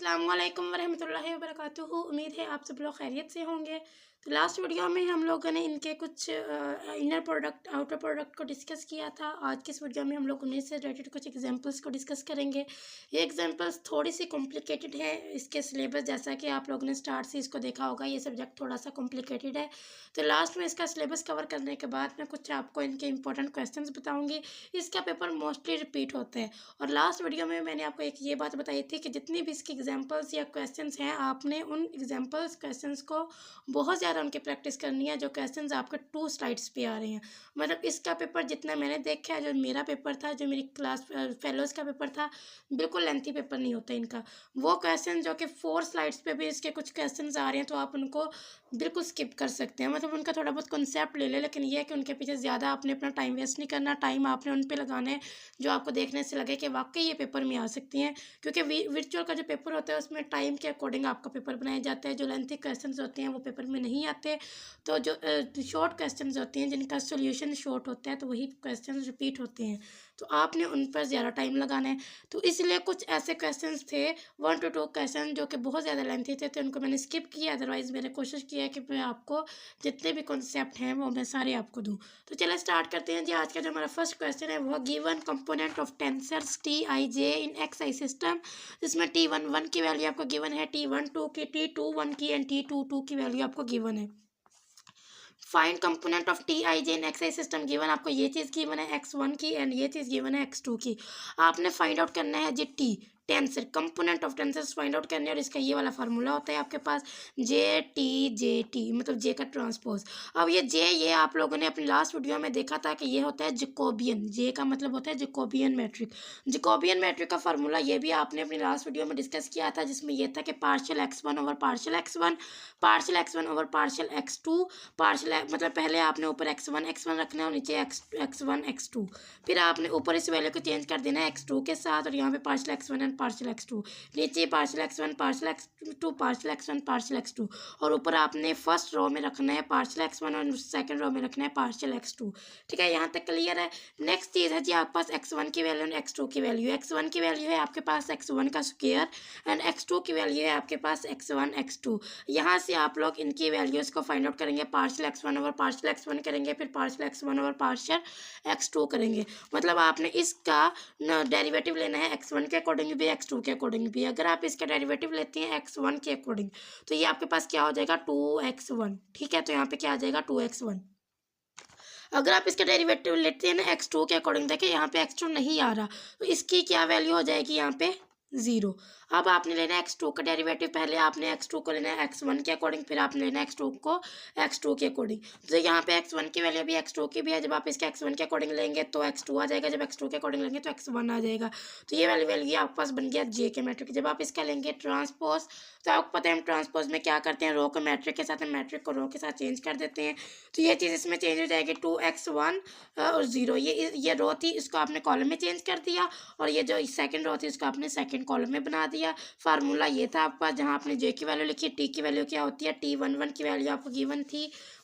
अस्सलामुअलैकुम वरहमतुल्लाहि वबरकातुहू। उम्मीद है आप सब लोग खैरियत से होंगे। तो लास्ट वीडियो में हम लोगों ने इनके कुछ इनर प्रोडक्ट आउटर प्रोडक्ट को डिस्कस किया था। आज की इस वीडियो में हम लोग उन्हीं से रिलेटेड कुछ एग्जांपल्स को डिस्कस करेंगे। ये एग्जांपल्स थोड़ी सी कॉम्प्लिकेटेड है। इसके सिलेबस जैसा कि आप लोगों ने स्टार्ट से इसको देखा होगा, ये सब्जेक्ट थोड़ा सा कॉम्प्लिकेटेड है। तो लास्ट में इसका सिलेबस कवर करने के बाद मैं कुछ आपको इनके इंपॉर्टेंट क्वेश्चन बताऊँगी। इसका पेपर मोस्टली रिपीट होता है। और लास्ट वीडियो में मैंने आपको एक ये बात बताई थी कि जितनी भी इसकी एग्जांपल्स या क्वेश्चंस हैं, आपने उन एग्जांपल्स क्वेश्चंस को बहुत ज़्यादा उनकी प्रैक्टिस करनी है। जो क्वेश्चंस आपके 2 स्लाइड्स पे आ रहे हैं, मतलब इसका पेपर जितना मैंने देखा है, जो मेरा पेपर था, जो मेरी क्लास फेलोज़ का पेपर था, बिल्कुल लेंथी पेपर नहीं होता इनका। वो क्वेश्चन जो कि 4 स्लाइड्स पे भी इसके कुछ क्वेश्चंस आ रहे हैं, तो आप उनको बिल्कुल स्किप कर सकते हैं। मतलब उनका थोड़ा बहुत कॉन्सेप्ट ले लें, लेकिन ये है कि उनके पीछे ज़्यादा आपने अपना टाइम वेस्ट नहीं करना। टाइम आपने उन पे लगाना है जो आपको देखने से लगे कि वाकई ये पेपर में आ सकती हैं। क्योंकि वर्चुअल का जो पेपर होता है उसमें टाइम के अकॉर्डिंग आपका पेपर बनाया जाता है। जो लेंथी क्वेश्चंस होते हैं वो पेपर में नहीं आते। तो जो शॉर्ट क्वेश्चंस होते हैं जिनका सोल्यूशन शॉर्ट होता है, तो वही क्वेश्चंस रिपीट होते हैं। तो आपने उन पर ज़्यादा टाइम लगाना है। तो इसलिए कुछ ऐसे क्वेश्चंस थे 1 to 2 क्वेश्चन जो कि बहुत ज़्यादा लेंथी थे, तो उनको मैंने स्किप किया। अदरवाइज़ मैंने कोशिश की है कि मैं आपको जितने भी कॉन्सेप्ट हैं वो मैं सारे आपको दूँ। तो चलिए स्टार्ट करते हैं जी। आज का जो हमारा फर्स्ट क्वेश्चन है वो given component of tensors T I J in x I system, जिसमें T11 की वैल्यू आपको गिवन है, T12 की, T21 की एंड T22 की वैल्यू आपको गिवन है। Find component of T I J in x I system, given आपको ये चीज़ गिवन है x1 की एंड ये चीज़ गिवन है x2 की। आपने फाइंड आउट करना है G T tensor, component of tensors find out करने, और इसका ये वाला फार्मूला होता है आपके पास जे टी मतलब जे का ट्रांसपोज। अब ये आप लोगों ने अपनी लास्ट वीडियो में देखा था कि ये होता है जैकोबियन। जे का मतलब होता है जैकोबियन मैट्रिक। जैकोबियन मैट्रिक का फार्मूला ये भी आपने अपनी लास्ट वीडियो में डिस्कस किया था, जिसमें ये था कि partial x1 over partial x1, partial x1 over partial x2, partial मतलब पहले आपने ऊपर x1 रखना है और नीचे x1 x2, फिर आपने ऊपर इस वैल्यू को चेंज कर देना है x2 के साथ, और यहाँ पे partial x1 and partial x2, नीचे partial x1 partial x2 partial x1 partial x2, और ऊपर आपने फर्स्ट रो में रखना है पार्शियल x1 और सेकंड रो में रखना है पार्शियल x2। ठीक है, यहाँ तक क्लियर है। नेक्स्ट चीज़ है जी आपके पास x1 की वैल्यू और x2 की वैल्यू। x1 की वैल्यू है आपके पास x1 का स्क्वायर एंड x2 की वैल्यू है आपके पास x1 x2। यहाँ से आप लोग इनकी वैल्यूज़ को फाइंड आउट करेंगे। Partial x1 over partial x1 करेंगे, फिर partial x1 over partial x2 करेंगे। मतलब आपने इसका डेरिवेटिव लेना है x1 के अकॉर्डिंग भी, x2 के अकॉर्डिंग भी। अगर आप इसका डेरिवेटिव लेते हैं x1 के अकॉर्डिंग, तो ये आपके पास क्या हो जाएगा 2x1। ठीक है, तो यहाँ पे क्या आ जाएगा 2x1। अगर आप इसका डेरिवेटिव लेते हैं ना x2 के अकॉर्डिंग, देखिए यहाँ पे x2 नहीं आ रहा, तो इसकी क्या वैल्यू हो जाएगी यहाँ पे 0। अब आपने लेना है x2 का डेरिवेटिव। पहले आपने x2 को लेना है x1 के अकॉर्डिंग, फिर आपने लेना है x2 को x2 के अकॉर्डिंग। तो यहाँ पे x1 की वैल्यू भी x2 की भी है। जब आप इसके x1 के अकॉर्डिंग लेंगे तो x2 आ जाएगा, जब x2 के अकॉर्डिंग लेंगे तो x1 आ जाएगा। तो ये वाली वैल्यू आपके पास बन गया जे के मैट्रिक। जब आप इसका लेंगे ट्रांसपोज, तो आपको पता है हम ट्रांसपोज में क्या करते हैं, रो को मैट्रिक के साथ, हम मैट्रिक को रो के साथ चेंज कर देते हैं। तो ये चीज़ इसमें चेंज हो जाएगी 2x1 और 0। ये रो थी, इसको आपने कॉलम में चेंज कर दिया, और ये जो सेकंड रो थी उसको आपने सेकंड कॉलम में बना दिया। फार्मूला ये था आपके पास, जहाँ आपने जे की वैल्यू लिखी, टी की वैल्यू क्या होती है, T11 की वैल्यू आपको गिवन थी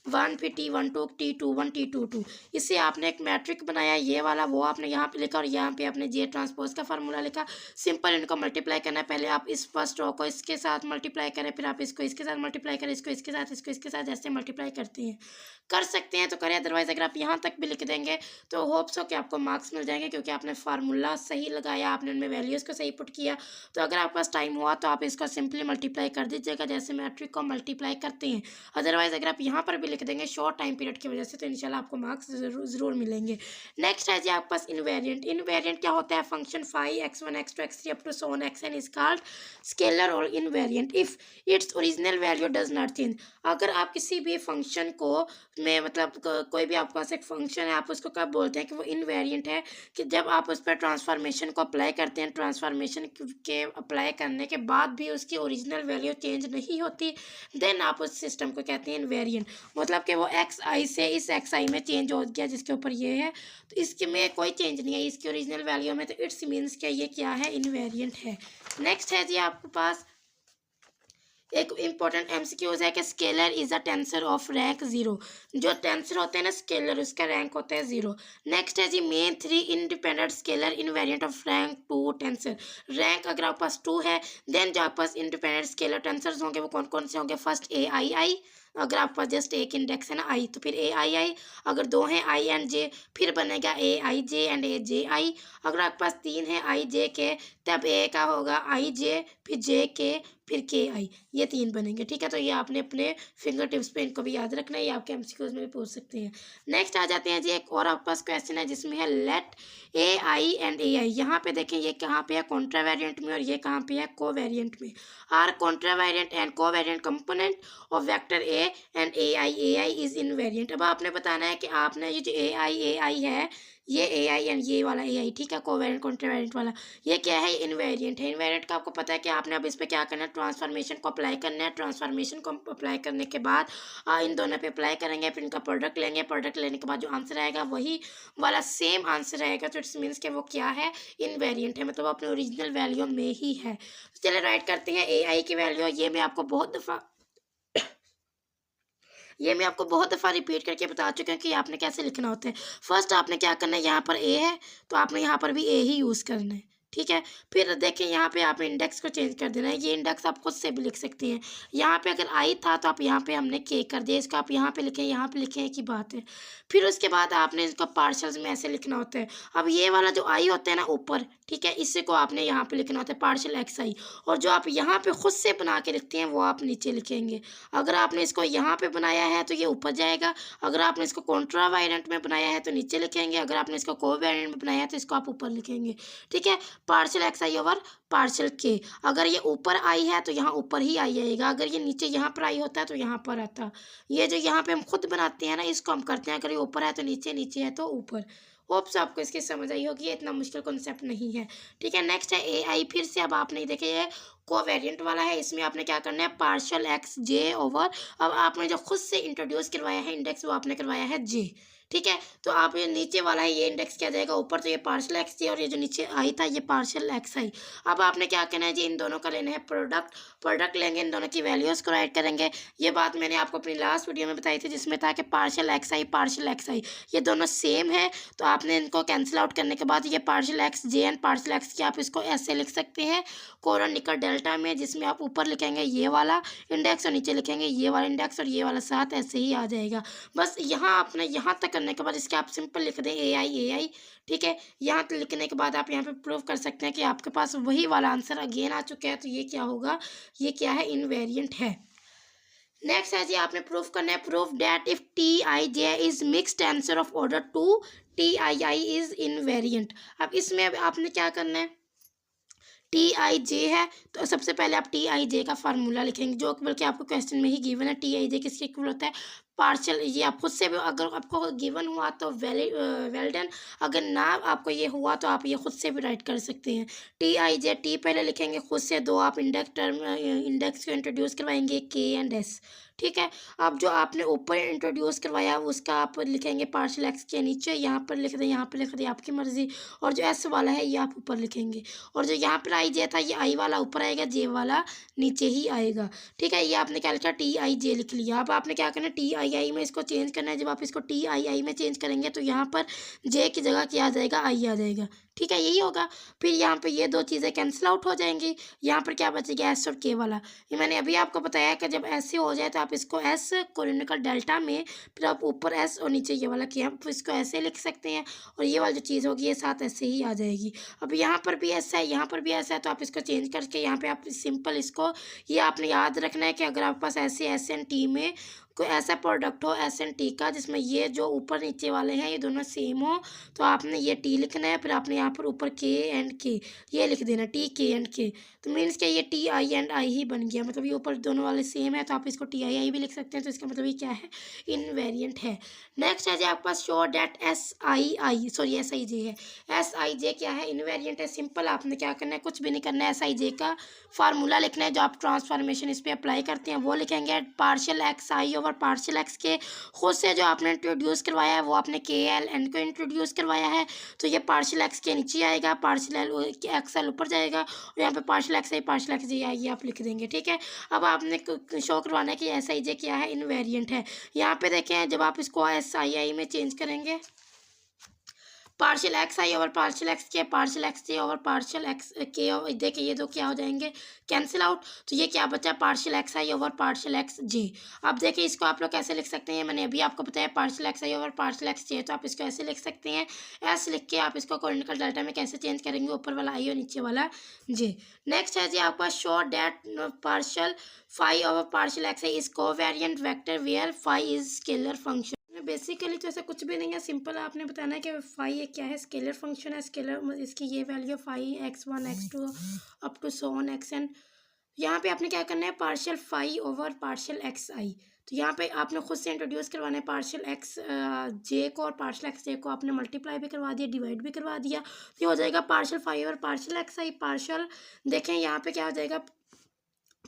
1, फिर T12 T21 T22। इससे आपने एक मैट्रिक बनाया ये वाला, वो आपने यहाँ पे लिखा, और यहाँ पे आपने जे ट्रांसपोज का फार्मूला लिखा। सिंपल इनको मल्टीप्लाई करना है। पहले आप इस फर्स्ट रो को इसके साथ मल्टीप्लाई करें, फिर आप इसको इसके साथ मल्टीप्लाई करें, इसको इसके साथ, इसको इसके साथ, ऐसे मल्टीप्लाई करते हैं। कर सकते हैं तो करें, अदरवाइज अगर आप यहाँ तक भी लिख देंगे तो होप्स हो कि आपको मार्क्स मिल जाएंगे, क्योंकि आपने फार्मूला सही लगाया, आपने उनमें वैल्यूज़ को सही पुट किया। तो अगर आपके पास टाइम हुआ तो आप इसको सिंपली मल्टीप्लाई कर दीजिएगा, जैसे मैट्रिक को मल्टीप्लाई करते हैं। अदरवाइज अगर आप यहाँ पर भी लिख देंगे शॉर्ट टाइम पीरियड की वजह से, तो इंशाल्लाह आपको मार्क्स ज़रूर मिलेंगे। नेक्स्ट है जी आपके पास इनवेरिएंट। इनवेरिएंट क्या होता है, function phi x1 x2 x3 up to so on xn is called scalar और invariant if it's original value does not change. अगर आप किसी भी फंक्शन को में मतलब कोई भी आपके पास एक फंक्शन है, आप उसको कब बोलते हैं कि वो इनवेरिएंट है, कि जब आप उस पर ट्रांसफॉर्मेशन को अप्लाई करते हैं, ट्रांसफॉर्मेशन के अप्लाई करने के बाद भी उसकी ओरिजिनल वैल्यू चेंज नहीं होती, देन आप उस सिस्टम को कहते हैं इनवेरिएंट। मतलब कि वो एक्स आई से इस एक्स आई में चेंज हो गया, जिसके ऊपर ये है, तो इसके में कोई चेंज नहीं है इसकी ओरिजिनल वैल्यू में, तो इट्स मीन्स क्या ये क्या है, इनवेरिएंट है। नेक्स्ट है जी आपके पास एक इंपॉर्टेंट एमसीक्यूज है कि scalar is a tensor of rank 0। जो टेंसर होते हैं ना स्केलर, उसका रैंक होता है 0। नेक्स्ट है जी main 3 independent scalar invariant of rank 2 tensor. Rank अगर आपके पास 2 है देन जो आपके पास इंडिपेंडेंट स्केलर टेंसर्स होंगे वो कौन कौन से होंगे? फर्स्ट ए आई आई, अगर आपके पास जस्ट एक इंडेक्स है ना आई, तो फिर ए आई आई। अगर 2 हैं आई एंड जे, फिर बनेगा ए आई जे एंड ए जे आई। अगर आपके पास 3 है आई जे के, तब ए का होगा आई जे, फिर जे के, फिर के आई, ये 3 बनेंगे। ठीक है, तो ये आपने अपने फिंगर टिप्स पे इनको भी याद रखना है, ये आपके एमसीक्यूज में भी पूछ सकते हैं। नेक्स्ट आ जाते हैं जी, एक और आपके पास क्वेश्चन है जिसमें है late A i and a आई। यहाँ पे देखें ये कहाँ पे है? कॉन्ट्रावेरिएंट में, और ये कहाँ पे है? कोवेरिएंट में। Are contravariant and covariant component of vector a and a i is invariant. अब आपने बताना है कि आपने ये जो ए आई है, ये ए आई एंड ये वाला ए आई, ठीक है, कोवेरिएंट कॉन्ट्रावेरिएंट वाला, ये क्या है? इनवेरिएंट है। इनवेरिएंट का आपको पता है कि आपने अब इस पर क्या करना है? ट्रांसफॉर्मेशन को अप्लाई करना है। ट्रांसफॉर्मेशन को अप्लाई करने के बाद इन दोनों पे अप्लाई करेंगे, फिर इनका प्रोडक्ट लेंगे। प्रोडक्ट लेने के बाद जो आंसर आएगा वही वाला सेम आंसर आएगा, तो इट्स मीन्स कि वो क्या है? इनवेरिएंट है, मतलब अपने ओरिजिनल वैल्यू में ही है। तो चलिए राइट करते हैं ए आई की वैल्यू। ये मैं आपको बहुत दफ़ा रिपीट करके बता चुकी हूँ कि आपने कैसे लिखना होता है। फर्स्ट आपने क्या करना है, यहाँ पर ए है तो आपने यहाँ पर भी ए ही यूज़ करना है, ठीक है। फिर देखें यहाँ पे आप इंडेक्स को चेंज कर देना है। ये इंडेक्स आप खुद से भी लिख सकती हैं। यहाँ पे अगर आई था तो आप यहाँ पे हमने के कर दिया, इसको आप यहाँ पे लिखें, यहाँ पे लिखें, एक ही बात है। फिर उसके बाद आपने इसको पार्शल्स में ऐसे लिखना होता है। अब ये वाला जो आई होता है ना ऊपर, ठीक है, इसी को आपने यहाँ पे लिखना होता है पार्शल एक्स आई, और जो आप यहाँ पे खुद से बना के लिखते हैं वो आप नीचे लिखेंगे। अगर आपने इसको यहाँ पे बनाया है तो ये ऊपर जाएगा, अगर आपने इसको कॉन्ट्रा वायलेंट में बनाया है तो नीचे लिखेंगे, अगर आपने इसको कोवेरिएंट में बनाया है तो इसको आप ऊपर लिखेंगे, ठीक है। Partial x i over partial के। अगर ये ऊपर आई है तो यहाँ ऊपर ही आई आएगा, अगर ये नीचे यहाँ पर आई होता है तो यहाँ पर आता। ये जो यहाँ पे हम खुद बनाते हैं ना, इसको हम करते हैं, अगर ये ऊपर है तो नीचे, नीचे है तो ऊपर। होप्स आपको इसकी समझ आई होगी, ये इतना मुश्किल कॉन्सेप्ट नहीं है, ठीक है। नेक्स्ट है ए आई। फिर से अब आपने देखे ये कोवेरिएंट वाला है, इसमें आपने क्या करना है? पार्शल एक्स जे ओवर, अब आपने जो खुद से इंट्रोड्यूस करवाया है इंडेक्स वो आपने करवाया है जे, ठीक है। तो आप ये नीचे वाला है ये इंडेक्स क्या जाएगा ऊपर, तो ये पार्शल एक्स जी, और ये जो नीचे आई था ये पार्शल एक्स आई। अब आपने क्या करना है जी? इन दोनों का लेना है प्रोडक्ट लेंगे, इन दोनों की वैल्यूज़ को राइट करेंगे। ये बात मैंने आपको अपनी लास्ट वीडियो में बताई थी जिसमें था कि पार्शल एक्स आई ये दोनों सेम है, तो आपने इनको कैंसिल आउट करने के बाद ये partial x J and partial x की आप इसको ऐसे लिख सकते हैं कोरोनिकल डेल्टा में, जिसमें आप ऊपर लिखेंगे ये वाला इंडेक्स और नीचे लिखेंगे ये वाला इंडेक्स, और ये वाला साथ ऐसे ही आ जाएगा। बस यहाँ आपने यहाँ तक करने के बाद इसके आप सिंपल लिख दें ए आई, ठीक है। यहाँ तक लिखने के बाद आप यहाँ पे प्रूव कर सकते हैं कि आपके पास वही वाला आंसर अगेन आ चुका है, तो ये क्या होगा? ये क्या है? इनवेरिएंट है। नेक्स्ट है जी, आपने प्रूफ करना है, proof that if T I J is mixed answer of order 2 T i is invariant. अब इसमें आपने क्या करना है? टी आई जे है तो सबसे पहले आप टी आई जे का फार्मूला लिखेंगे, जो बल्कि आपको क्वेश्चन में ही गिवन है। टी आई जे किसके इक्वल होता है? पार्शियल। ये आप खुद से भी अगर आपको गिवन हुआ तो वेल डन, अगर ना आपको ये हुआ तो आप ये खुद से भी राइट कर सकते हैं। टी आई जे, टी पहले लिखेंगे खुद से, दो आप इंडेक्स को इंट्रोड्यूस करवाएंगे के एंड एस, ठीक है। अब जो आपने ऊपर इंट्रोड्यूस करवाया उसका आप लिखेंगे पार्शियल एक्स के नीचे, यहाँ पर लिख दें, यहाँ पर लिख दें, आपकी मर्ज़ी। और जो एस वाला है ये आप ऊपर लिखेंगे, और जो यहाँ पर आई जे था ये आई वाला ऊपर आएगा, जे वाला नीचे ही आएगा, ठीक है। ये आपने क्या लिखा? टी आई जे लिख लिया। अब आपने क्या करना है? टी आई में इसको चेंज करना है। जब आप इसको टी आई में चेंज करेंगे तो यहाँ पर जे की जगह क्या आ जाएगा? आई आ जाएगा, ठीक है, यही होगा। फिर यहाँ पे ये दो चीज़ें कैंसिल आउट हो जाएंगी, यहाँ पर क्या बचेगा? एस और के वाला। ये मैंने अभी आपको बताया कि जब ऐसे हो जाए तो आप इसको एस कोरिनिकल डेल्टा में, फिर आप ऊपर एस और नीचे ये वाला किया, आप इसको ऐसे लिख सकते हैं, और ये वाली जो चीज़ होगी ये साथ ऐसे ही आ जाएगी। अब यहाँ पर भी ऐसा है, यहाँ पर भी ऐसा है, तो आप इसको चेंज करके यहाँ पे आप सिंपल इसको, ये आपने याद रखना है कि अगर आपके पास ऐसे एस एन टी में कोई ऐसा प्रोडक्ट हो एस एन टी का जिसमें ये जो ऊपर नीचे वाले हैं ये दोनों सेम हो, तो आपने ये टी लिखना है, फिर आपने यहाँ पर ऊपर के एंड के ये लिख देना, टी के एंड के। तो मीन्स कि ये टी आई एंड आई ही बन गया, मतलब ये ऊपर दोनों वाले सेम है, तो आप इसको टी आई भी लिख सकते हैं। तो इसका मतलब ये क्या है? इनवेरिएंट है। नेक्स्ट है जी आपके पास शो डैट एस आई जे है। एस आई जे क्या है? इनवेरिएंट है। सिंपल आपने क्या करना है? कुछ भी नहीं करना है, एस आई जे का फार्मूला लिखना है, जो आप ट्रांसफॉर्मेशन इस पर अप्लाई करते हैं वो लिखेंगे, partial x i over partial x के खुद से जो आपने इंट्रोड्यूस करवाया है वो आपने के एल एन को इंट्रोड्यूस करवाया है, तो ये पार्शियल एक्स के नीचे आएगा, पार्शियल एक्स एल ऊपर जाएगा और यहाँ पे partial x i partial x जे आएगी, आप लिख देंगे। ठीक है, अब आपने शो करवाना है कि एस आई जे क्या है, इनवेरिएंट है। यहाँ पे देखें जब आप इसको एस आई आई में चेंज करेंगे, partial x i over partial x के, partial x j over partial x के, देखिए ये दो क्या हो जाएंगे, कैंसिल आउट। तो ये क्या बचा, partial x i over partial x j. अब देखिए इसको आप लोग कैसे लिख सकते हैं, मैंने अभी आपको बताया partial x i over partial x j, तो आप इसको ऐसे लिख सकते हैं, एस लिख के आप इसको कोऑर्डिनेट डेल्टा में कैसे चेंज करेंगे, ऊपर वाला आई और नीचे वाला जे। नेक्स्ट है जी आपका show that partial phi over partial x i is covariant vector where phi is scalar function. Basically तो ऐसा कुछ भी नहीं है, सिंपल आपने बताना है कि फाई ये क्या है, स्केलर फंक्शन है, स्केलर इसकी ये value phi x1 x2 up to so on xn। यहाँ पे आपने क्या करना है, partial phi over partial x i, तो यहाँ पे आपने खुद से इंट्रोड्यूस करवाना है पार्शियल एक्स जे को, और पार्शियल एक्स जे को आपने मल्टीप्लाई भी करवा दिया, डिवाइड भी करवा दिया, तो ये हो जाएगा partial phi over partial x i partial, देखें यहाँ पे क्या हो जाएगा,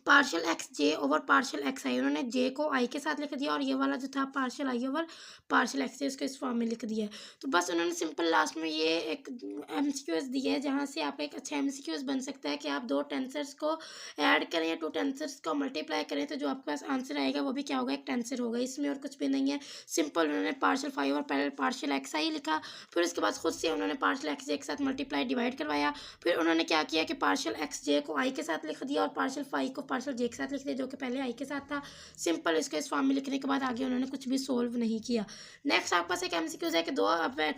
partial x j over partial x i, उन्होंने जे को आई के साथ लिख दिया और ये वाला जो था partial i over partial x j उसको इस फॉर्म में लिख दिया है। तो बस उन्होंने सिंपल लास्ट में ये एक एमसीक्यूज दिया है जहाँ से आपका एक अच्छा एमसीक्यूज बन सकता है कि आप दो टेंसर्स को ऐड करें या टू टेंसर्स को मल्टीप्लाई करें तो जो आपके पास आंसर आएगा वो भी क्या होगा, एक टेंसर होगा, इसमें और कुछ भी नहीं है। सिंपल उन्होंने पार्शियल फाइव और पहले पार्शियल एक्स आई लिखा, फिर उसके बाद खुद से उन्होंने पार्शियल एक्स जे के साथ मल्टीप्लाई डिवाइड करवाया, फिर उन्होंने क्या किया कि पार्शियल एक्स जे को आई के साथ लिख दिया और पार्शियल फाइव को पार्शियल जे के साथ लिख दिया जो कि पहले आई के साथ था। सिंपल इसको इस फॉर्म में लिखने के बाद आगे उन्होंने कुछ भी सोल्व नहीं किया। नेक्स्ट आपके पास एक एमसीक्यूज है कि दो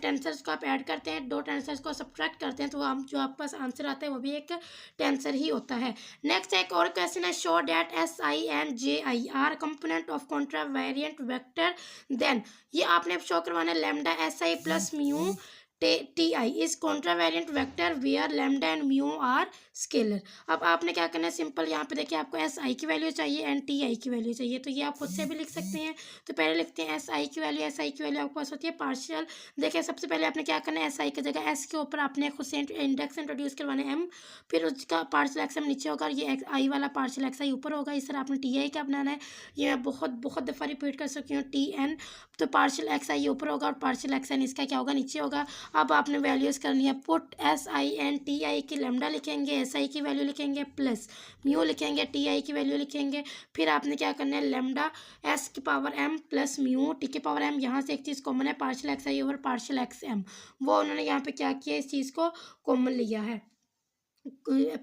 टेंसर्स को आप ऐड करते हैं, दो टेंसर्स को सब्ट्रैक्ट करते हैं, तो हम जो आपके पास आंसर आता है वो भी एक टेंसर ही होता है। नेक्स्ट एक और क्वेश्चन है, show that s i and j i are component of contravariant vector, then ये आपने शो करवाना है lambda s i plus mu t i is contravariant vector where lambda and mu are scalar. अब आपने क्या करना है, सिंपल यहाँ पे देखिए आपको एस आई की वैल्यू चाहिए एंड टी आई की वैल्यू चाहिए, तो ये आप खुद से भी लिख सकते हैं। तो पहले लिखते हैं एस आई की वैल्यू, एस आई की वैल्यू आपके पास होती है पार्शियल, देखिए सबसे पहले आपने क्या करना है, एस आई की जगह एस के ऊपर आपने खुद से इंडेक्स इंट्रोड्यूस करवाना है एम, फिर उसका पार्शियल एक्स एम नीचे होगा और ये आई वाला पार्शियल एक्स आई ऊपर होगा। इस तरह आपने टी आई का बनाना है, ये मैं बहुत बहुत दफ़ा रिपीट कर सकती हूँ, टी एन तो पार्शियल एक्स आई ऊपर होगा और पार्शियल एक्स एन इसका क्या होगा, नीचे होगा। अब आपने वैल्यूज़ करनी है, put s i n t i की लैम्डा लिखेंगे, एस आई की वैल्यू लिखेंगे प्लस म्यू लिखेंगे, टी आई की वैल्यू लिखेंगे, फिर आपने क्या करना है लैम्डा एस की power m plus mu t की पावर एम, यहाँ से एक चीज़ कॉमन है partial x i over partial x m, वो उन्होंने यहाँ पे क्या किया, इस चीज़ को कॉमन लिया है।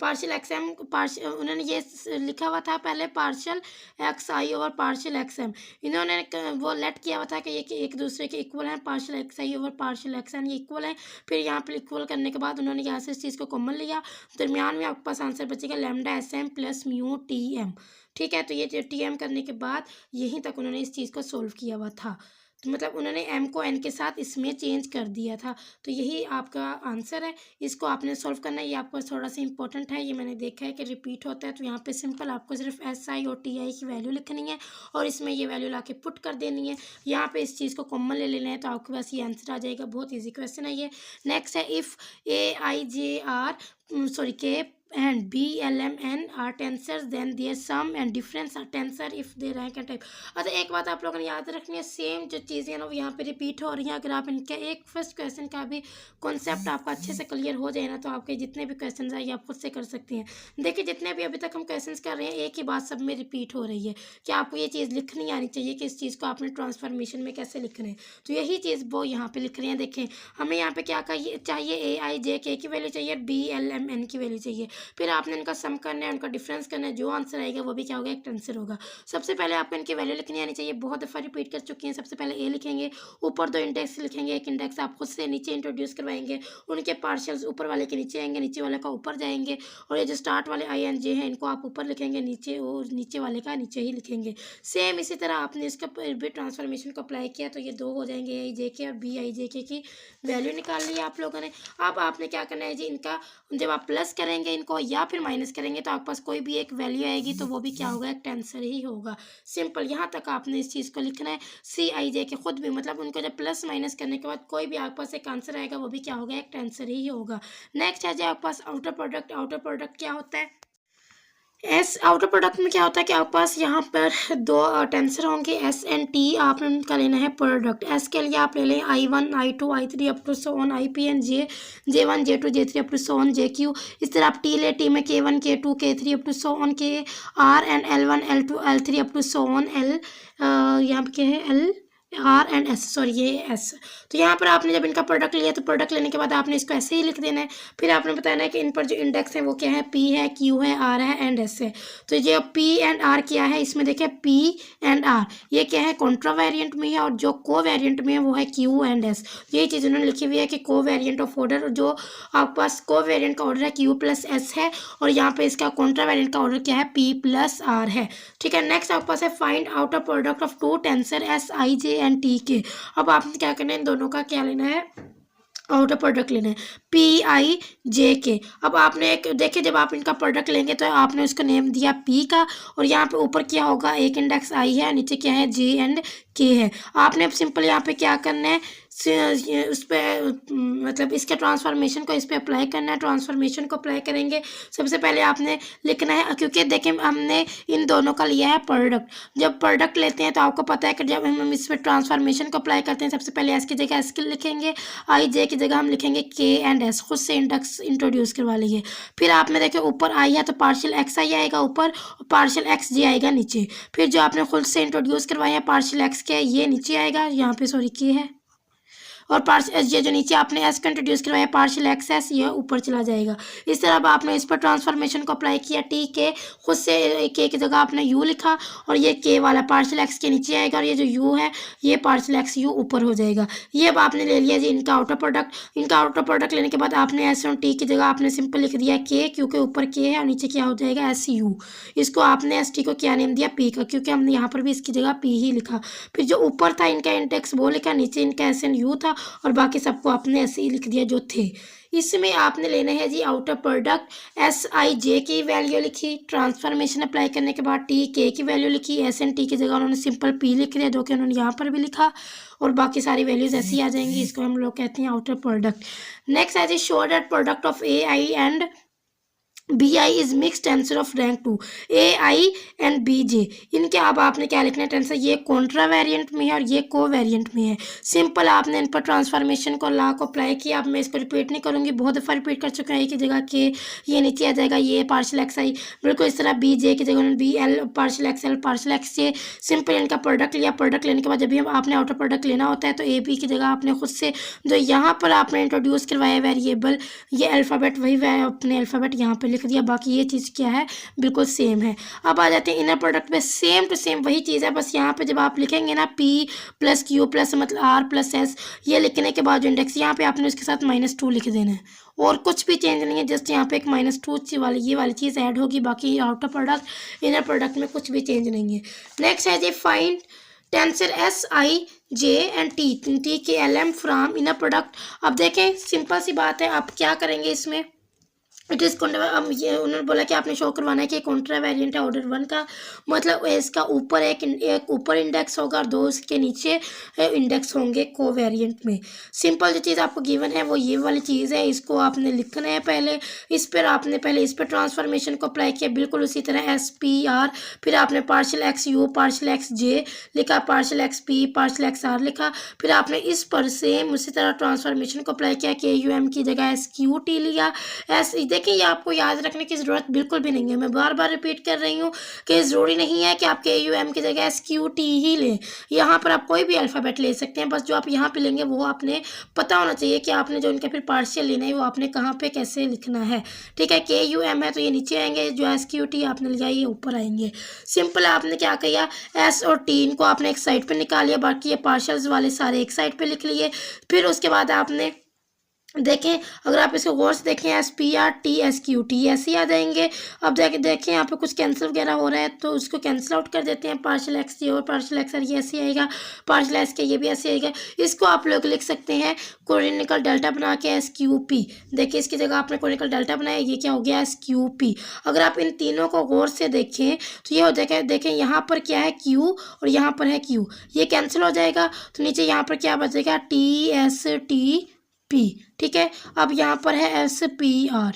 पार्शियल एक्स एम पार्शियल उन्होंने ये लिखा हुआ था पहले partial x i over partial x m, इन्होंने वो लेट किया हुआ था कि ये कि एक दूसरे के इक्वल हैं, partial x i over partial x n ये इक्वल है। फिर यहाँ पर इक्वल करने के बाद उन्होंने यहाँ से इस चीज़ को कॉमन लिया, दरमियान में आपके पास आंसर बचेगा lambda s m plus mu t m. ठीक है, तो ये जो टी एम करने के बाद यहीं तक उन्होंने इस चीज़ को सोल्व किया हुआ था, तो मतलब उन्होंने एम को एन के साथ इसमें चेंज कर दिया था। तो यही आपका आंसर है, इसको आपने सॉल्व करना है, ये आपको थोड़ा सा इंपॉर्टेंट है, ये मैंने देखा है कि रिपीट होता है। तो यहाँ पे सिंपल आपको सिर्फ एस आई और टी आई की वैल्यू लिखनी है और इसमें ये वैल्यू ला के पुट कर देनी है, यहाँ पे इस चीज़ को कॉमन ले लेना है, तो आपके पास ये आंसर आ जाएगा। बहुत ईजी क्वेश्चन है ये। नेक्स्ट है if A I J are sorry के and B, L, M, N are tensors, then their sum and difference are tensor if they rank and type। अच्छा एक बात आप लोगों ने याद रखनी है, सेम जो चीज़ें हैं ना वो यहाँ पे रिपीट हो रही हैं। अगर आप इनके एक फर्स्ट क्वेश्चन का भी कॉन्सेप्ट आपका अच्छे से क्लियर हो जाए ना तो आपके जितने भी क्वेश्चन है ये आप खुद से कर सकते हैं। देखिए जितने भी अभी तक हम क्वेश्चन कर रहे हैं एक ही बात सब में रिपीट हो रही है कि आपको ये चीज़ लिखनी आनी चाहिए कि इस चीज़ को आपने ट्रांसफॉर्मेशन में कैसे लिख रहे हैं, तो यही चीज़ वो यहाँ पे लिख रहे हैं। देखें हमें यहाँ पे क्या चाहिए, ए आई जे के की वैल्यू चाहिए, बी एल एम एन की वैल्यू चाहिए, फिर आपने इनका सम करना है, उनका डिफरेंस करना है, जो आंसर आएगा वो भी क्या होगा, एक टेंसर होगा। सबसे पहले आपको इनकी वैल्यू लिखनी आनी चाहिए, बहुत दफ़ा रिपीट कर चुकी हैं। सबसे पहले ए लिखेंगे, ऊपर दो इंडेक्स लिखेंगे, एक इंडेक्स आप खुद से नीचे इंट्रोड्यूस करवाएंगे, उनके पार्शियल्स ऊपर वाले के नीचे आएंगे, नीचे वाले का ऊपर जाएंगे, और ये जो स्टार्ट वाले आई एन जे हैं इनको आप ऊपर लिखेंगे, नीचे और नीचे वाले का नीचे ही लिखेंगे। सेम इसी तरह आपने इसका भी ट्रांसफॉर्मेशन को अप्लाई किया तो ये दो हो जाएंगे, ए आई जे के और बी आई जे के की वैल्यू निकाल ली आप लोगों ने। अब आपने क्या करना है जी, इनका जब आप प्लस करेंगे इनको या फिर माइनस करेंगे तो आपके पास कोई भी एक वैल्यू आएगी तो वो भी क्या होगा, एक टेंसर ही होगा। सिंपल यहाँ तक आपने इस चीज़ को लिखना है। सी आई जे के खुद भी मतलब उनको जब प्लस माइनस करने के बाद कोई भी आपके पास एक आंसर आएगा वो भी क्या होगा, एक टेंसर ही होगा। नेक्स्ट है जो आपके पास आउटर प्रोडक्ट। आउटर प्रोडक्ट क्या होता है, एस आउटर प्रोडक्ट में क्या होता है कि आपके पास यहाँ पर दो टेंसर होंगे एस एंड टी, आपने उनका लेना है प्रोडक्ट। एस के लिए आप ले लें I1 I2 I3 up to so on IP and J1 J2 J3 up to so on JQ। इस तरह आप टी ले, टी में K1 K2 K3 up to so on KR and L1 L2 L3 up to so on L, यहाँ पे क्या है R and S, sorry ये एस। तो यहाँ पर आपने जब इनका प्रोडक्ट लिया तो प्रोडक्ट लेने के बाद आपने इसको ऐसे ही लिख देना है। फिर आपने बताना है कि इन पर जो इंडेक्स है वो क्या है, P है, Q है, R है एंड S है। तो ये P एंड R क्या है, इसमें देखिए P एंड R ये क्या है कॉन्ट्रा वेरिएंट में है, और जो को वेरिएंट में है वो है Q एंड S। यही चीज़ उन्होंने लिखी हुई है कि को वेरिएंट ऑफ ऑर्डर, जो आपके पास को वेरिएंट का ऑर्डर है Q+S है, और यहाँ पे इसका कॉन्ट्रा वेरिएंट का ऑर्डर क्या है P+R है। ठीक है, नेक्स्ट आपके पास है find out a product of two tensor S I J and T के। अब आपने क्या करना है, इन दोनों का क्या लेना है, आउटर प्रोडक्ट लेना है PI J के। अब आपने एक देखिए, जब आप इनका प्रोडक्ट लेंगे तो आपने उसका नेम दिया P का, और यहाँ पे ऊपर क्या होगा, एक इंडेक्स I है, नीचे क्या है J एंड K है। आपने अब सिंपल यहाँ पे क्या करना है, उस पर मतलब इसके ट्रांसफॉर्मेशन को इस पर अप्लाई करना है। ट्रांसफॉर्मेशन को अप्लाई करेंगे, सबसे पहले आपने लिखना है, क्योंकि देखिए हमने इन दोनों का लिया है प्रोडक्ट। जब प्रोडक्ट लेते हैं तो आपको पता है कि जब हम इस पर ट्रांसफॉर्मेशन को अप्लाई करते हैं, सबसे पहले एस की जगह एस लिखेंगे, आई जे की जगह हम लिखेंगे के एंड एस, खुद से इंडेक्स इंट्रोड्यूस करवा लेंगे। फिर आपने देखिए ऊपर आई है तो पार्शियल एक्स आई आएगा ऊपर, और पार्शियल एक्स जे आएगा नीचे। फिर जो आपने खुद से इंट्रोड्यूस करवाया है पार्शियल एक्स के, ये नीचे आएगा, यहाँ पे सॉरी के है, और पार्शियल ये जो नीचे आपने एस का इंट्रोड्यूस करवाया पार्शियल एक्स एस, ये ऊपर चला जाएगा। इस तरह अब आपने इस पर ट्रांसफॉर्मेशन को अप्लाई किया, टी के खुद से के की जगह आपने यू लिखा, और ये के वाला पार्शियल एक्स के नीचे आएगा, और ये जो यू है ये पार्शियल एक्स यू ऊपर हो जाएगा। ये अब आपने ले लिया जी इनका आउटर प्रोडक्ट। इनका आउटर प्रोडक्ट लेने के बाद आपने एस और टी की जगह आपने सिंपल लिख दिया के, क्योंकि ऊपर के है और नीचे क्या हो जाएगा एस यू। इसको आपने एस टी को क्या नेम दिया पी का, क्योंकि हमने यहाँ पर भी इसकी जगह पी ही लिखा। फिर जो ऊपर था इनका इंडेक्स वो लिखा, नीचे इनका एस एन यू था, और बाकी सबको आपने ऐसे ही लिख दिया जो थे। इसमें आपने लेना है जी आउटर प्रोडक्ट। एस आई जे की वैल्यू लिखी, ट्रांसफॉर्मेशन अप्लाई करने के बाद टी के की वैल्यू लिखी, एस एन टी की जगह उन्होंने सिंपल पी लिख दिया, जो कि उन्होंने यहाँ पर भी लिखा, और बाकी सारी वैल्यूज ऐसी ही आ जाएंगी। इसको हम लोग कहते हैं आउटर प्रोडक्ट। नेक्स्ट है जी show that product of a i and BI is mix tensor of rank 2, AI and BJ। इनके अब आपने क्या लिखना है टेंसर, ये कॉन्ट्रा वेरिएंट में है और ये को वेरिएंट में है। सिंपल आपने इन पर ट्रांसफॉर्मेशन को लॉ को अप्लाई किया। अब मैं इसको रिपीट नहीं करूँगी, बहुत दफ़ा रिपीट कर चुके हैं। एक की जगह के ये नीचे आ जाएगा, ये पार्शियल एक्स आई, बिल्कुल इस तरह BJ की जगह उन्होंने BL partial x l partial x j. Simple इनका प्रोडक्ट लिया, प्रोडक्ट लेने के बाद जब भी आपने आउटर प्रोडक्ट लेना होता है तो AB की जगह आपने खुद से जो यहाँ पर आपने इंट्रोड्यूस करवाया वेरिएबल, ये अल्फ़ाबेट वही अपने अल्फ़ाबेट यहाँ पर लिख दिया, बाकी ये चीज़ क्या है बिल्कुल सेम है। अब आ जाते हैं इनर प्रोडक्ट पे, सेम टू सेम वही चीज़ है, बस यहाँ पे जब आप लिखेंगे ना P+Q+ मतलब R+S, ये लिखने के बाद जो इंडेक्स यहाँ पे आपने उसके साथ -2 लिख देना है, और कुछ भी चेंज नहीं है। जस्ट यहाँ पे एक -2 वाली ये वाली चीज़ ऐड होगी, बाकी आउटर प्रोडक्ट इनर प्रोडक्ट में कुछ भी चेंज नहीं है। नेक्स्ट है जी find tensor s i j and t k LM from inner product. अब देखें सिंपल सी बात है, आप क्या करेंगे इसमें, इट इज़ अब ये उन्होंने बोला कि आपने शो करवाना है कि कॉन्ट्रा वेरिएंट है ऑर्डर 1 का, मतलब इसका ऊपर एक ऊपर इंडेक्स होगा और 2 उसके नीचे इंडेक्स होंगे को वेरिएंट में। सिंपल जो चीज़ आपको गिवन है वो ये वाली चीज़ है, इसको आपने लिखना है पहले। इस पर आपने पहले इस पर ट्रांसफॉर्मेशन को अप्लाई किया, बिल्कुल उसी तरह SPR, फिर आपने partial x u partial x j लिखा, partial x p partial x r लिखा, फिर आपने इस पर सेम उसी तरह ट्रांसफॉर्मेशन को अप्लाई किया, KUM की जगह SQT लिया। देखिए ये आपको याद रखने की ज़रूरत बिल्कुल भी नहीं है, मैं बार बार रिपीट कर रही हूँ कि ज़रूरी नहीं है कि आप KUM की जगह SQT ही लें। यहाँ पर आप कोई भी अल्फ़ाबेट ले सकते हैं, बस जो आप यहाँ पे लेंगे वो आपने पता होना चाहिए कि आपने जो इनका फिर पार्शियल लेना है वो आपने कहाँ पे कैसे लिखना है। ठीक है, KUM है तो ये नीचे आएंगे, जो SQT आपने लिया ये ऊपर आएंगे। सिंपल आपने क्या किया, S और T इनको आपने एक साइड पर निकाल लिया, बाकी ये पार्शियल्स वाले सारे एक साइड पर लिख लिए। फिर उसके बाद आपने देखें, अगर आप इसको गौर से देखें SPRT SQT ऐसे ही आ जाएंगे। अब देखें यहाँ पे कुछ कैंसिल वगैरह हो रहा है तो उसको कैंसिल आउट कर देते हैं, पार्शियल एक्स ये और पार्शियल एक्स ये ऐसे आएगा, पार्शियल एक्स के ये भी ऐसे आएगा। इसको आप लोग लिख सकते हैं कोरिनिकल डेल्टा बना के SQP। देखिए इसकी जगह आपने कोरिनिकल डेल्टा बनाया, ये क्या हो गया SQP। अगर आप इन तीनों को गौर से देखें तो ये हो जाएगा, देखें यहाँ पर क्या है Q और यहाँ पर है Q, ये कैंसिल हो जाएगा तो नीचे यहाँ पर क्या बचेगा TSTP। ठीक है, अब यहाँ पर है SPR।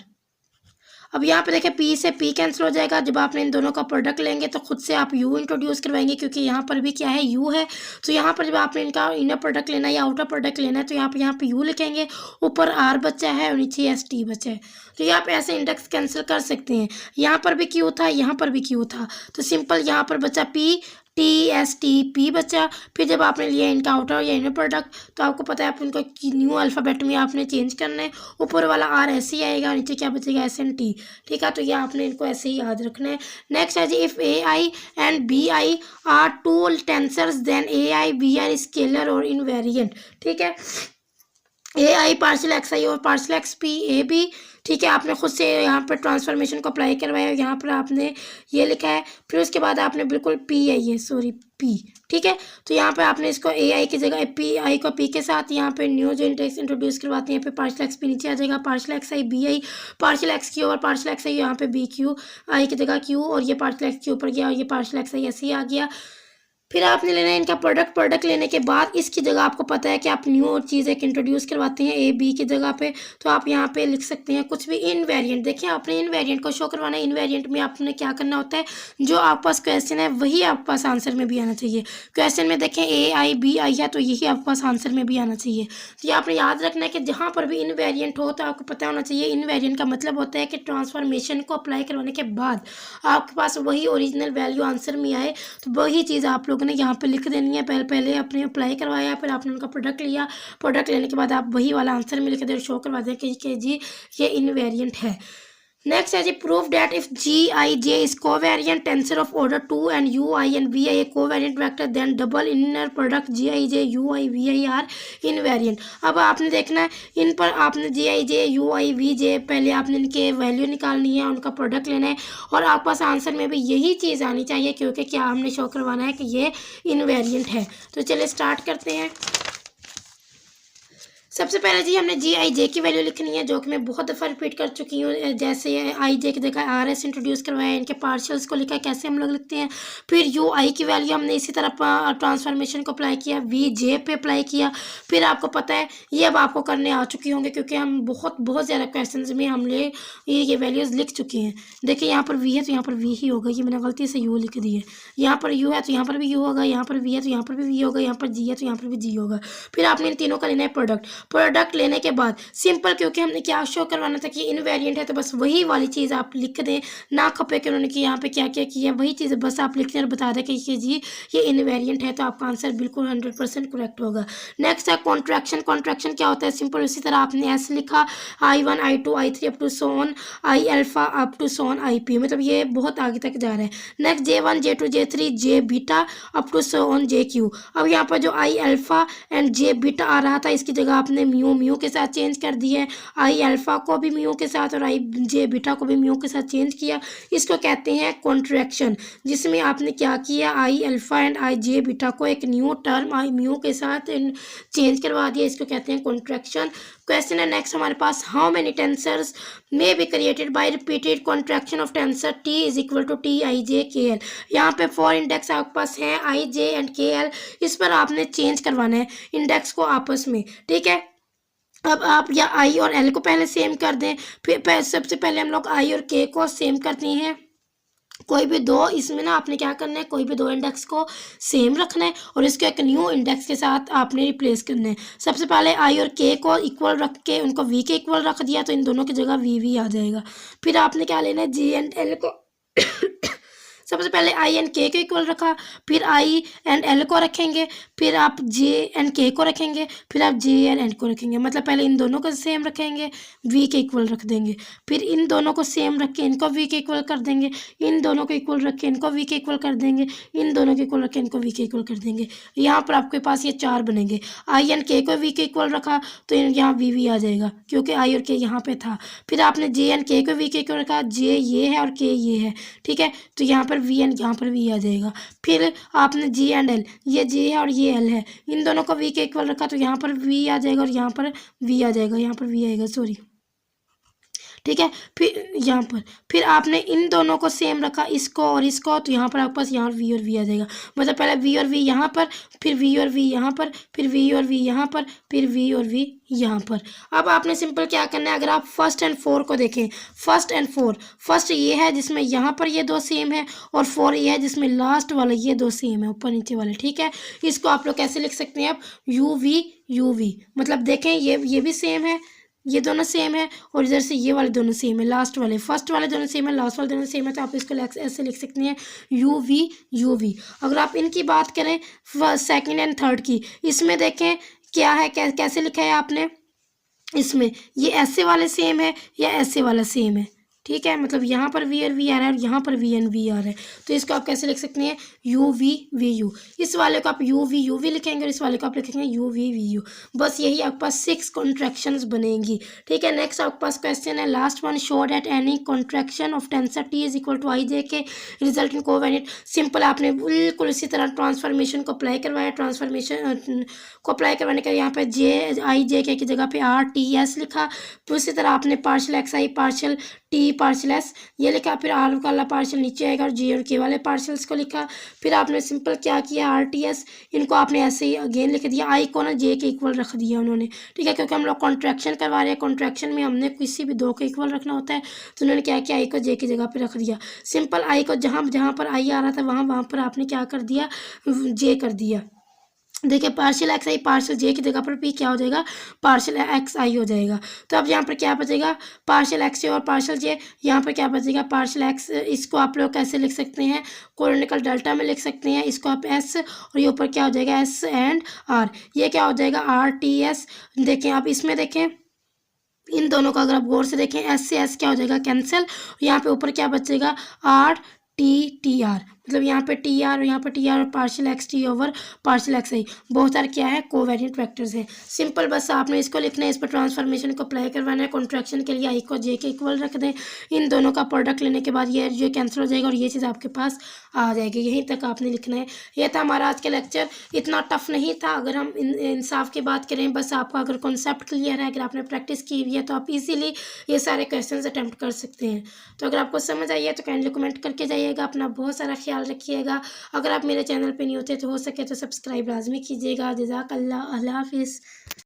अब यहाँ पे देखें पी से पी कैंसिल हो जाएगा। जब आपने इन दोनों का प्रोडक्ट लेंगे तो खुद से आप यू इंट्रोड्यूस करवाएंगे, क्योंकि यहाँ पर भी क्या है, यू है। तो यहाँ पर जब आपने इनका इनर प्रोडक्ट लेना है या आउटर प्रोडक्ट लेना है तो यहाँ पे यू लिखेंगे, ऊपर आर बचा है और नीचे एस टी बचा है। तो यहाँ पे ऐसे इंडेक्स कैंसिल कर सकते हैं। यहाँ पर भी क्यू था, यहाँ पर भी क्यू था, तो सिंपल यहाँ पर बचा P, T S T P बचा। फिर जब आपने लिया इनका आउटर या इनर प्रोडक्ट तो आपको पता है आप इनको न्यू अल्फ़ाबेट में आपने चेंज करना है। ऊपर वाला आर ऐसे ही आएगा, नीचे क्या बचेगा, एस एन टी। ठीक है, तो ये आपने इनको ऐसे ही याद रखना है। नेक्स्ट है जी, if A i and B i are two tensors then A i B are scalar और इनवेरिएंट। ठीक है, A i partial x i और partial x p A B. ठीक है, आपने खुद से यहाँ पर ट्रांसफॉर्मेशन को अप्लाई करवाया, यहाँ पर आपने ये लिखा है। फिर उसके बाद आपने बिल्कुल पी है ये, सॉरी पी। ठीक है, तो यहाँ पे आपने इसको ए आई की जगह पी आई को पी के साथ यहाँ पे न्यू जो इंडेक्स इंट्रोड्यूस करवाते हैं, यहाँ पे पार्शियल एक्स पी नीचे आ जाएगा, partial x i b i, partial x q और पार्शियल एक्स आई यहाँ पे बी क्यू आई की जगह क्यू, और ये पार्शियल एक्स क्यू ऊपर गया और ये पार्शियल एक्स आई ऐसे ही आ गया। फिर आपने लेना है इनका प्रोडक्ट लेने के बाद इसकी जगह आपको पता है कि आप न्यू चीज़ एक इंट्रोड्यूस करवाते हैं ए बी की जगह पे, तो आप यहाँ पे लिख सकते हैं कुछ भी इनवेरिएंट। देखिए, आपने इनवेरिएंट को शो करवाना है। इनवेरिएंट में आपने क्या करना होता है, जो आपके पास क्वेश्चन है वही आपके पास आंसर में भी आना चाहिए। क्वेश्चन में देखें ए आई बी आई है, तो यही आपके पास आंसर में भी आना चाहिए। तो ये आपने याद रखना है कि जहाँ पर भी इनवेरिएंट हो तो आपको पता होना चाहिए। इनवेरिएंट का मतलब होता है कि ट्रांसफॉर्मेशन को अप्लाई करवाने के बाद आपके पास वही ओरिजिनल वैल्यू आंसर में आए, तो वही चीज़ आप लोगों ने यहाँ पे लिख देनी है। पहले अपने अप्लाई करवाया, फिर आपने उनका प्रोडक्ट लिया, प्रोडक्ट लेने के बाद आप वही वाला आंसर में लिख दे, शो करवा दें कि जी ये इनवेरिएंट है। नेक्स्ट है जी, proof that if G I J is covariant tensor of order 2 and U I and V I a covariant vector, then double inner product G I J U I V I are invariant. अब आपने देखना है इन पर आपने जी I J U I we जे पहले आपने इनके value निकालनी है, उनका प्रोडक्ट लेना है, और आपके पास आंसर में भी यही चीज़ आनी चाहिए, क्योंकि क्या हमने शो करवाना है कि ये इनवेरिएंट है। तो चलिए स्टार्ट करते हैं। सबसे पहले जी हमने जी आई जे की वैल्यू लिखनी है, जो कि मैं बहुत दफ़ा रिपीट कर चुकी हूँ। जैसे आई जे की जगह आर एस इंट्रोड्यूस करवाया, इनके पार्शियल्स को लिखा है कैसे हम लोग लिखते हैं। फिर यू आई की वैल्यू हमने इसी तरह ट्रांसफॉर्मेशन को अप्लाई किया, वी जे पे अप्लाई किया। फिर आपको पता है ये अब आपको करने आ चुकी होंगे, क्योंकि हम बहुत ज़्यादा क्वेश्चन में हमने ये वैल्यूज़ लिख चुके हैं। देखिए यहाँ पर वी है तो यहाँ पर वी ही होगा, ये मैंने गलती से यू लिख दी है। यहाँ पर यू है तो यहाँ पर भी यू होगा, यहाँ पर वी है तो यहाँ पर भी वी होगा, यहाँ पर जी है तो यहाँ पर भी जी होगा। फिर आपने इन तीनों का लेना है प्रोडक्ट लेने के बाद सिंपल, क्योंकि हमने क्या शो करवाना था कि इनवेरिएंट है, तो बस वही वाली चीज़ आप लिख दें, ना खपे कि उन्होंने कि यहाँ पे क्या क्या किया, वही चीज़ बस आप लिख दें और बता दें कि जी ये इनवेरिएंट है, तो आपका आंसर बिल्कुल 100% करेक्ट होगा। नेक्स्ट है कॉन्ट्रैक्शन। कॉन्ट्रैक्शन क्या होता है, सिंपल उसी तरह आपने एस लिखा, I1 I2 I3 up to son I alpha up to son I P, मतलब ये बहुत आगे तक जा रहा है। Next J1 J2 J3 J beta up to son J Q. अब यहाँ पर जो I alpha and J beta आ रहा था, इसकी जगह आपने म्यू के साथ चेंज कर दिया है। आई अल्फा को भी म्यू के साथ और आई जे बीटा को भी म्यू के साथ चेंज किया। इसको कहते हैं कॉन्ट्रैक्शन, जिसमें आपने क्या किया, आई alpha and I J beta को एक न्यू टर्म आई म्यू के साथ चेंज करवा दिया। इसको कहते हैं कॉन्ट्रैक्शन। क्वेश्चन है नेक्स्ट हमारे पास, how many tensors may be created by repeated contraction of tensor T is equal to T I J K L. यहाँ पे 4 इंडेक्स आपके पास हैं, आई जे एंड के एल। इस पर आपने चेंज करवाना है इंडेक्स को आपस में। ठीक है, अब आप या आई और एल को पहले सेम कर दें, फिर सबसे पहले हम लोग आई और के को सेम करते हैं। कोई भी दो इसमें ना आपने क्या करना है, कोई भी दो इंडेक्स को सेम रखना है और इसको एक न्यू इंडेक्स के साथ आपने रिप्लेस करना है। सबसे पहले आई और के को इक्वल रख के उनको वी के इक्वल रख दिया, तो इन दोनों की जगह वी आ जाएगा। फिर आपने क्या लेना है, जी एंड एल को सबसे पहले आई एंड के को इक्वल रखा, फिर आई एंड एल को रखेंगे, फिर आप जे एंड के को रखेंगे, फिर आप जे एंड एन को रखेंगे। मतलब पहले इन दोनों को सेम रखेंगे, वी के इक्वल रख देंगे, फिर इन दोनों को सेम रख के इनको वी के इक्वल कर देंगे, इन दोनों को इक्वल रख के इनको वी के इक्वल कर देंगे, इन दोनों को इक्वल रख के इनको वी के इक्वल कर देंगे। यहाँ पर आपके पास ये 4 बनेंगे। आई एंड के को वी के इक्वल रखा तो यहाँ वी आ जाएगा, क्योंकि आई और के यहाँ पे था। फिर आपने जे एंड के को वी के इक्वल रखा, जे ये है और के ये है। ठीक है, तो यहाँ पर वी एंड यहाँ पर वी आ जाएगा। फिर आपने जी एंड एल, ये जे है और ये एल है, इन दोनों को वी के इक्वल रखा तो यहाँ पर वी आ जाएगा और यहाँ पर वी आ जाएगा, यहाँ पर वी आएगा, सॉरी। ठीक है। फिर यहाँ पर फिर आपने इन दोनों को सेम रखा, इसको और इसको, तो यहाँ पर आपके पास यहाँ वी और वी आ जाएगा। मतलब पहले वी और वी यहाँ पर, फिर वी और वी यहाँ पर, फिर वी और वी यहाँ पर, फिर वी और वी यहाँ पर। अब आपने सिंपल क्या करना है, अगर आप फर्स्ट एंड फोर को देखें, फर्स्ट एंड फोर, फर्स्ट ये है जिसमें यहाँ पर ये दो सेम है, और फोर ये है जिसमें लास्ट वाला ये दो सेम है, ऊपर नीचे वाले, ठीक है। इसको आप लोग कैसे लिख सकते हैं, आप यू वी, मतलब देखें ये भी सेम है, ये दोनों सेम है, और इधर से ये वाले दोनों सेम है, लास्ट वाले फर्स्ट वाले दोनों सेम है, लास्ट वाले दोनों सेम है, तो आप इसको ऐसे लिख सकते हैं यू वी। अगर आप इनकी बात करें सेकंड एंड थर्ड की, इसमें देखें क्या है, कैसे लिखा है आपने, इसमें ये ऐसे वाले सेम है या ऐसे वाला सेम है, ठीक है। मतलब यहाँ पर वी और वी आ रहा है और यहाँ पर वी एंड वी आ रहा है, तो इसको आप कैसे लिख सकते हैं, यू वी यू। इस वाले को आप यू वी लिखेंगे और इस वाले को आप लिखेंगे यू वी यू। बस यही आपके पास 6 कॉन्ट्रैक्शंस बनेंगी, ठीक है। नेक्स्ट आपके पास क्वेश्चन है last one, show that any contraction of tensor T is equal to I J K result in covariant. Simple, आपने बिल्कुल इसी तरह ट्रांसफॉर्मेशन को अप्लाई करवाया, ट्रांसफॉर्मेशन को अप्लाई करवाने का यहाँ पे आई जे के की जगह पे आर टी एस लिखा, तो इसी तरह आपने पार्शल एक्स आई पार्शल टी पार्शल एस ये लिखा, फिर आर वाला पार्शल नीचे आएगा और जे और के वाले पार्शल्स को लिखा। फिर आपने सिंपल क्या किया, आर टी एस इनको आपने ऐसे ही अगेन लिख दिया, आई को ना जे के इक्वल रख दिया उन्होंने, ठीक है, क्योंकि हम लोग कॉन्ट्रैक्शन करवा रहे हैं, कॉन्ट्रैक्शन में हमने किसी भी दो के इक्वल रखना होता है, तो उन्होंने क्या किया, आई को जे की जगह पर रख दिया। सिंपल, आई को जहाँ जहाँ पर आई आ रहा था वहाँ पर आपने क्या कर दिया, जे कर दिया। देखिए पार्शियल एक्स आई पार्शियल जे की जगह पर भी क्या हो जाएगा, पार्शियल एक्स आई हो जाएगा। तो अब यहाँ पर क्या बचेगा, पार्शियल एक्स जे और पार्शियल जे, यहाँ पर क्या बचेगा, पार्शियल एक्स, इसको आप लोग कैसे लिख सकते हैं, कोलोनिकल डेल्टा में लिख सकते हैं, इसको आप एस, और ये ऊपर क्या हो जाएगा, एस एंड आर, ये क्या हो जाएगा, आर टी एस। देखें आप इसमें देखें, इन दोनों का अगर आप गौर से देखें, एस से एस क्या हो जाएगा, कैंसिल, यहाँ पे ऊपर क्या बचेगा, आर टी आर, मतलब यहाँ पे टी आर और यहाँ पे टी आर और partial X T over partial x I, बहुत सारे क्या है, कोवेरिएंट वेक्टर्स हैं। सिंपल, बस आपने इसको लिखना है, इस पर ट्रांसफॉर्मेशन को अप्लाई करवाना है, कॉन्ट्रैक्शन के लिए आई को जे के इक्वल रख दें, इन दोनों का प्रोडक्ट लेने के बाद ये कैंसिल हो जाएगा और ये चीज़ आपके पास आ जाएगी। यहीं तक आपने लिखना है। ये था हमारा आज का लेक्चर, इतना टफ नहीं था। अगर हम इंसाफ की बात करें, बस आपका अगर कॉन्सेप्ट क्लियर है, अगर आपने प्रैक्टिस की हुई है, तो आप इजीली ये सारे क्वेश्चंस अटेम्प्ट कर सकते हैं। तो अगर आपको समझ आई है तो काइंडली कमेंट करके जाइएगा। अपना बहुत सारा ख्याल रखिएगा। अगर आप मेरे चैनल पे नहीं होते तो हो सके तो सब्सक्राइब लाजमी कीजिएगा। जज़ाकल्लाह, अल्लाह हाफिज़।